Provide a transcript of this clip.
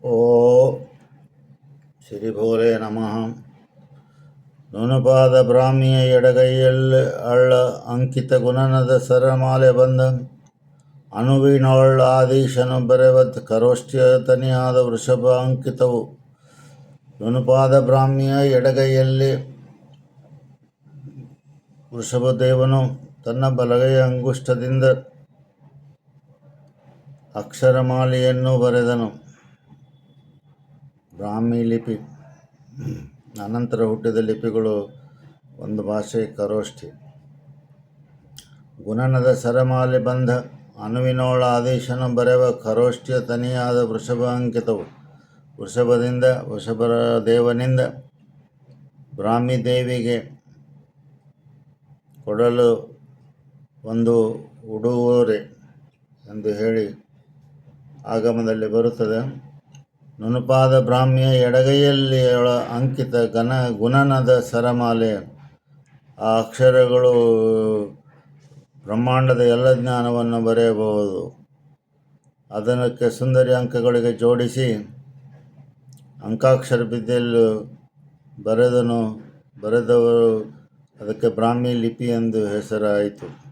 ಓ ಶ್ರೀ ಭೋಲೆ ನಮಃ. ನುಣುಪಾದ ಬ್ರಾಹ್ಮಿಯ ಎಡಗೈಯಲ್ಲಿ ಅಳ್ಳ ಅಂಕಿತ ಗುಣನದ ಸರಮಾಲೆ ಬಂದ ಅಣುವಿನೊಳ್ಳ ಆದೀಶನು ಬರೆವತ್ ಕರೋಷ್ಠ್ಯ ತನಿಯಾದ ವೃಷಭ ಅಂಕಿತವು. ನುಣುಪಾದ ಬ್ರಾಹ್ಮಿಯ ಎಡಗೈಯಲ್ಲಿ ವೃಷಭದೇವನು ತನ್ನ ಬಲಗೈಯ ಅಂಗುಷ್ಟದಿಂದ ಅಕ್ಷರಮಾಲೆಯನ್ನು ಬರೆದನು. ಬ್ರಾಹ್ಮಿ ಲಿಪಿ ಅನಂತರ ಹುಟ್ಟಿದ ಲಿಪಿಗಳು ಒಂದು ಭಾಷೆ ಖರೋಷ್ಠಿ. ಗುಣನದ ಸರಮಾಲೆ ಬಂಧ ಅಣುವಿನೊಳ ಆದೇಶನು ಬರೆವ ಖರೋಷ್ಠಿಯ ತನಿಯಾದ ವೃಷಭ ಅಂಕಿತವು. ವೃಷಭದೇವನಿಂದ ಬ್ರಾಹ್ಮಿ ದೇವಿಗೆ ಕೊಡಲು ಒಂದು ಉಡುಗೊರೆ ಎಂದು ಹೇಳಿ ಆಗಮದಲ್ಲಿ ಬರುತ್ತದೆ. ನುಣುಪಾದ ಬ್ರಾಹ್ಮಿಯ ಎಡಗೈಯಲ್ಲಿ ಅಂಕಿತ ಗುಣನದ ಸರಮಾಲೆ. ಆ ಅಕ್ಷರಗಳು ಬ್ರಹ್ಮಾಂಡದ ಎಲ್ಲ ಜ್ಞಾನವನ್ನು ಬರೆಯಬಹುದು. ಅದಕ್ಕೆ ಸುಂದರಿ ಅಂಕಗಳಿಗೆ ಜೋಡಿಸಿ ಅಂಕಾಕ್ಷರ ವಿದ್ಯೆಯಲ್ಲಿ ಬರೆದವರು ಅದಕ್ಕೆ ಬ್ರಾಹ್ಮಿ ಲಿಪಿ ಎಂದು ಹೆಸರಾಯಿತು.